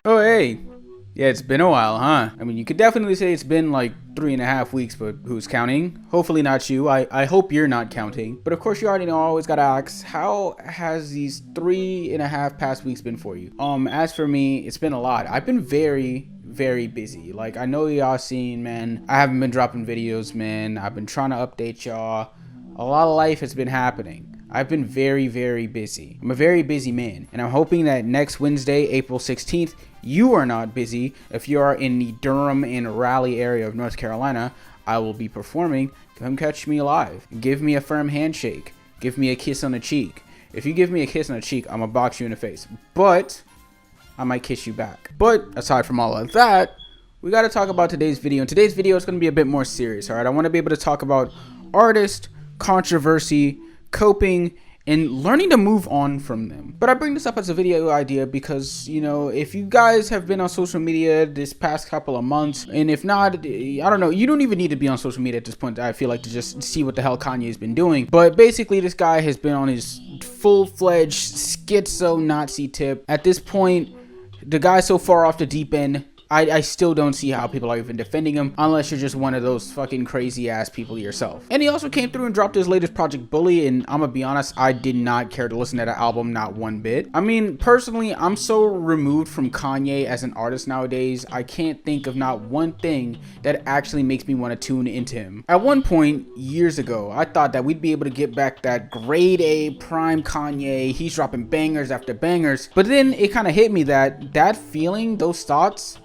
Oh, hey. Yeah, it's been a while, huh? I mean, you could definitely say it's been like 3.5 weeks, but who's counting? Hopefully not you. I hope you're not counting. But of course, you already know, I always gotta ask, how has these 3.5 past weeks been for you? As for me, it's been a lot. I've been very busy. Like, I know y'all seen, man, I haven't been dropping videos, man. I've been trying to update y'all. A lot of life has been happening. I've been very busy. I'm a very busy man, and I'm hoping that next Wednesday, April 16th, you are not busy. If you are in the Durham and Raleigh area of North Carolina, I will be performing. Come catch me live. Give me a firm handshake. Give me a kiss on the cheek. If you give me a kiss on the cheek, I'm gonna box you in the face. But I might kiss you back. But aside from all of that, we gotta talk about today's video. And today's video is gonna be a bit more serious, all right? I wanna be able to talk about artist, controversy, coping, and learning to move on from them. But I bring this up as a video idea because, you know, if you guys have been on social media this past couple of months, and if not, I don't know, you don't even need to be on social media at this point, I feel like, to just see what the hell Kanye's been doing. But basically, this guy has been on his full-fledged schizo-Nazi tip. At this point, the guy's so far off the deep end, I still don't see how people are even defending him unless you're just one of those fucking crazy ass people yourself. And he also came through and dropped his latest project, Bully, and I'm gonna be honest, I did not care to listen to that album, not one bit. I mean, personally, I'm so removed from Kanye as an artist nowadays, I can't think of not one thing that actually makes me want to tune into him. At one point, years ago, I thought that we'd be able to get back that grade A prime Kanye, he's dropping bangers after bangers, but then it kind of hit me that feeling, those thoughts,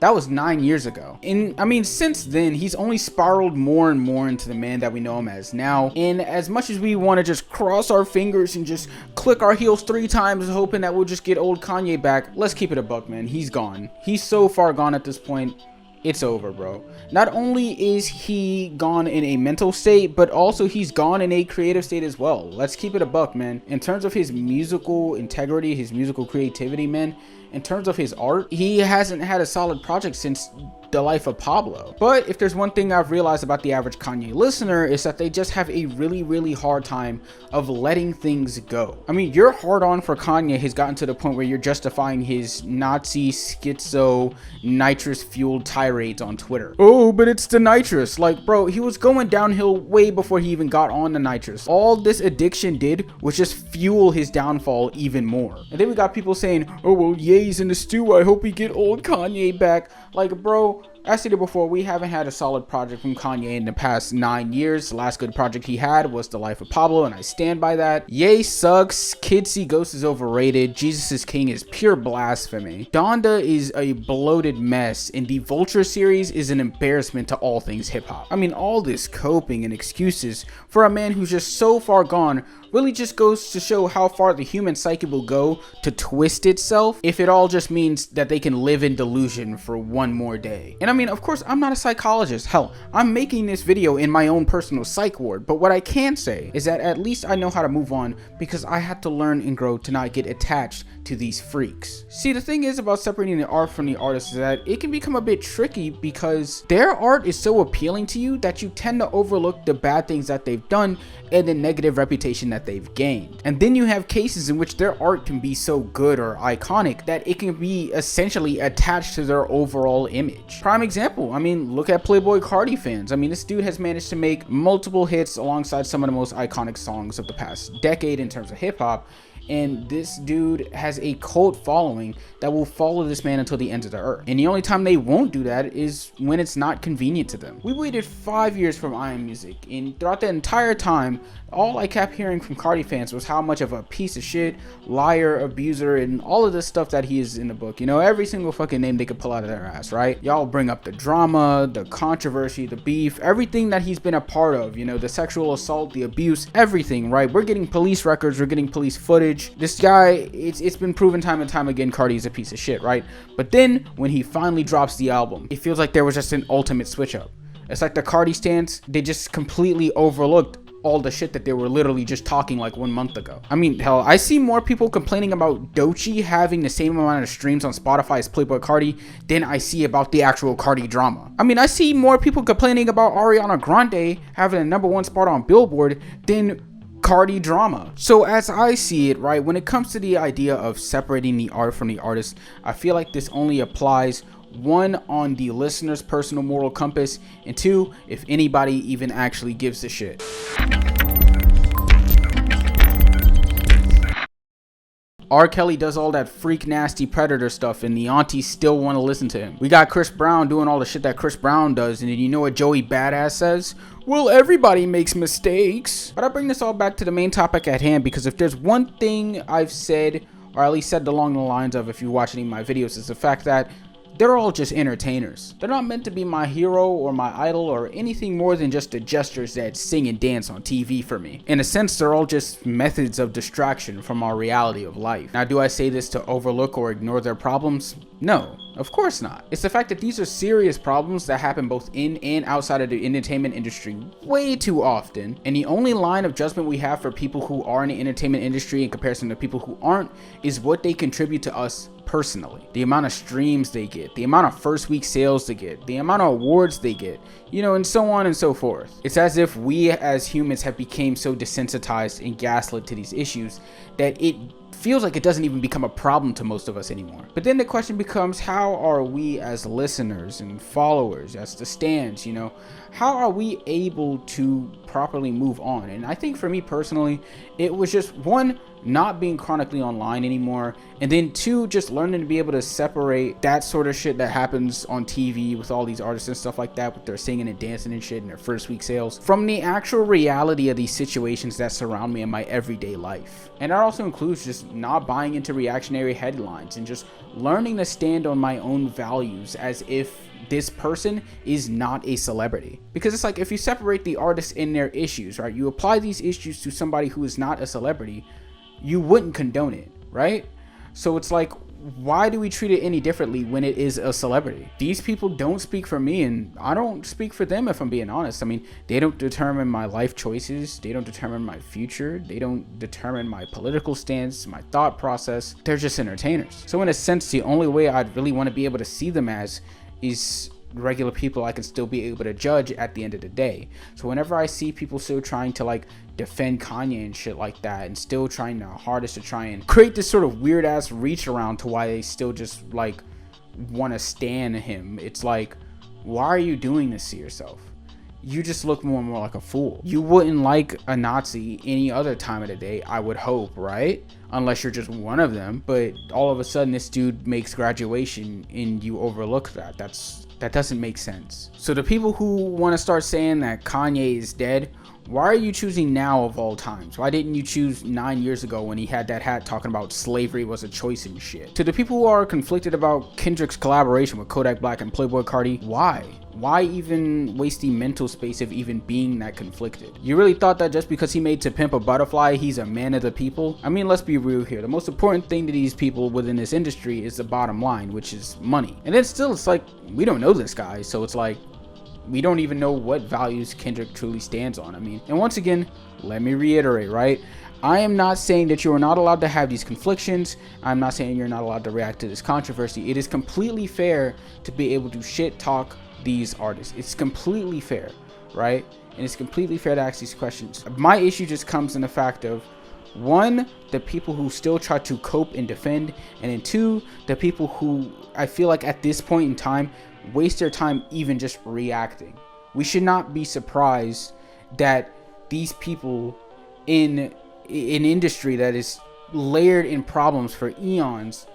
that was 9 years ago. And I mean, since then, he's only spiraled more and more into the man that we know him as now. And as much as we want to just cross our fingers and just click our heels 3 times hoping that we'll just get old Kanye back, let's keep it a buck, man. He's gone. He's so far gone at this point. It's over, bro. Not only is he gone in a mental state, but also he's gone in a creative state as well. Let's keep it a buck, man. In terms of his musical integrity, his musical creativity, man, in terms of his art, he hasn't had a solid project since The Life of Pablo. But if there's one thing I've realized about the average Kanye listener, is that they just have a really hard time of letting things go. I mean, your hard on for Kanye has gotten to the point where you're justifying his Nazi schizo nitrous fueled tirades on Twitter. Oh, but it's the nitrous. Like, bro, he was going downhill way before he even got on the nitrous. All this addiction did was just fuel his downfall even more. And then we got people saying, oh, well, Ye's in the stew, I hope we get old Kanye back. Like, bro, I stated before, we haven't had a solid project from Kanye in the past 9 years. The last good project he had was The Life of Pablo, and I stand by that. Ye sucks. Kids See Ghosts is overrated. Jesus is King is pure blasphemy. Donda is a bloated mess, and the Vulture series is an embarrassment to all things hip-hop. I mean, all this coping and excuses for a man who's just so far gone really just goes to show how far the human psyche will go to twist itself if it all just means that they can live in delusion for one more day. And I mean, of course, I'm not a psychologist. Hell, I'm making this video in my own personal psych ward, but what I can say is that at least I know how to move on because I had to learn and grow to not get attached to these freaks. See, the thing is about separating the art from the artist is that it can become a bit tricky because their art is so appealing to you that you tend to overlook the bad things that they've done and the negative reputation that they've gained. And then you have cases in which their art can be so good or iconic that it can be essentially attached to their overall image. Prime example, I mean, look at Playboi Carti fans. I mean, this dude has managed to make multiple hits alongside some of the most iconic songs of the past decade in terms of hip hop. And this dude has a cult following that will follow this man until the ends of the earth. And the only time they won't do that is when it's not convenient to them. We waited 5 years from I Am Music, and throughout that entire time, all I kept hearing from Carti fans was how much of a piece of shit, liar, abuser, and all of this stuff that he is in the book. You know, every single fucking name they could pull out of their ass, right? Y'all bring up the drama, the controversy, the beef, everything that he's been a part of, you know, the sexual assault, the abuse, everything, right? We're getting police records, we're getting police footage. This guy, it's been proven time and time again, Carti is a piece of shit, right? But then when he finally drops the album, it feels like there was just an ultimate switch up. It's like the Carti stance, they just completely overlooked all the shit that they were literally just talking like 1 month ago. I mean, hell, I see more people complaining about Doechii having the same amount of streams on Spotify as Playboi Carti than I see about the actual Carti drama. I mean, I see more people complaining about Ariana Grande having a #1 spot on Billboard than Carti drama. So as I see it, right, when it comes to the idea of separating the art from the artist, I feel like this only applies, one, on the listener's personal moral compass, and two, if anybody even actually gives a shit. R. Kelly does all that freak nasty predator stuff and the aunties still want to listen to him. We got Chris Brown doing all the shit that Chris Brown does, and then you know what Joey Badass says? Well, everybody makes mistakes. But I bring this all back to the main topic at hand, because if there's one thing I've said, or at least said along the lines of, if you watch any of my videos, is the fact that they're all just entertainers. They're not meant to be my hero or my idol or anything more than just the gestures that sing and dance on TV for me. In a sense, they're all just methods of distraction from our reality of life. Now, do I say this to overlook or ignore their problems? No, of course not. It's the fact that these are serious problems that happen both in and outside of the entertainment industry way too often. And the only line of judgment we have for people who are in the entertainment industry in comparison to people who aren't is what they contribute to us personally. The amount of streams they get, the amount of first week sales they get, the amount of awards they get, you know, and so on and so forth. It's as if we as humans have become so desensitized and gaslit to these issues that it feels like it doesn't even become a problem to most of us anymore. But then the question becomes, how are we as listeners and followers, as the stands, you know, how are we able to properly move on? And I think for me personally, it was just, one, not being chronically online anymore, and then two, just learning to be able to separate that sort of shit that happens on TV with all these artists and stuff like that, with their singing and dancing and shit in their first week sales, from the actual reality of these situations that surround me in my everyday life. And that also includes just not buying into reactionary headlines and just learning to stand on my own values as if this person is not a celebrity. Because it's like, if you separate the artists and their issues, right, you apply these issues to somebody who is not a celebrity, you wouldn't condone it, right? So it's like, why do we treat it any differently when it is a celebrity? These people don't speak for me, and I don't speak for them, if I'm being honest. I mean, they don't determine my life choices, they don't determine my future, they don't determine my political stance, my thought process. They're just entertainers. So in a sense, the only way I'd really want to be able to see them as is regular people I can still be able to judge at the end of the day. So whenever I see people still trying to like defend Kanye and shit like that, and still trying their hardest to try and create this sort of weird ass reach around to why they still just like want to stan him, it's like, why are you doing this to yourself? You just look more and more like a fool. You wouldn't like a Nazi any other time of the day, I would hope, right? Unless you're just one of them. But all of a sudden this dude makes graduation and you overlook that. That doesn't make sense. So the people who want to start saying that Kanye is dead, why are you choosing now of all times? Why didn't you choose 9 years ago when he had that hat talking about slavery was a choice and shit? To the people who are conflicted about Kendrick's collaboration with Kodak Black and Playboi Carti, why? Why even waste the mental space of even being that conflicted? You really thought that just because he made To Pimp a Butterfly, he's a man of the people? I mean, let's be real here. The most important thing to these people within this industry is the bottom line, which is money. And then still, it's like, we don't know this guy, so it's like, we don't even know what values Kendrick truly stands on. I mean, and once again, let me reiterate, right? I am not saying that you are not allowed to have these conflictions. I'm not saying you're not allowed to react to this controversy. It is completely fair to be able to shit talk these artists. It's completely fair, right? And it's completely fair to ask these questions. My issue just comes in the fact of, one, the people who still try to cope and defend, and then two, the people who I feel like at this point in time waste their time even just reacting. We should not be surprised that these people in an industry that is layered in problems for eons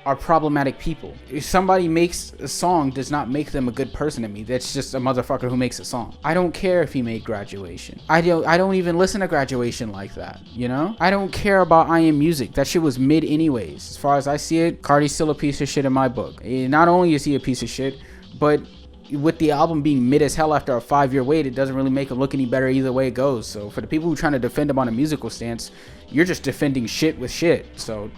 are problematic people. If somebody makes a song, does not make them a good person to me. That's just a motherfucker who makes a song. I don't care if he made Graduation. I don't even listen to Graduation like that, you know? I don't care about I Am Music. That shit was mid anyways. As far as I see it, Carti's still a piece of shit in my book. And not only is he a piece of shit, but with the album being mid as hell after a 5-year wait, it doesn't really make him look any better either way it goes. So for the people who are trying to defend him on a musical stance, you're just defending shit with shit. So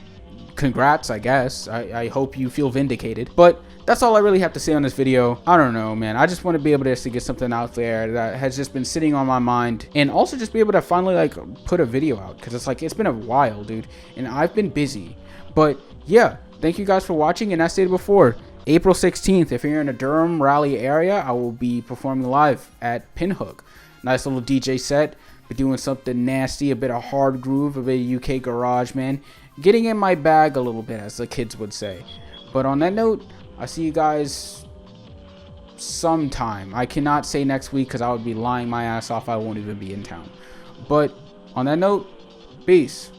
congrats, I guess. I hope you feel vindicated. But that's all I really have to say on this video. I don't know, man. I just want to be able to get something out there that has just been sitting on my mind, and also just be able to finally like put a video out, because it's like, it's been a while, dude, and I've been busy. But yeah, thank you guys for watching. And as stated before, April 16th, if you're in the Durham, Raleigh area, I will be performing live at Pinhook. Nice little DJ set. Be doing something nasty, a bit of hard groove, a bit of UK garage, man. Getting in my bag a little bit, as the kids would say. But on that note, I'll see you guys sometime. I cannot say next week because I would be lying my ass off. I won't even be in town. But on that note, peace.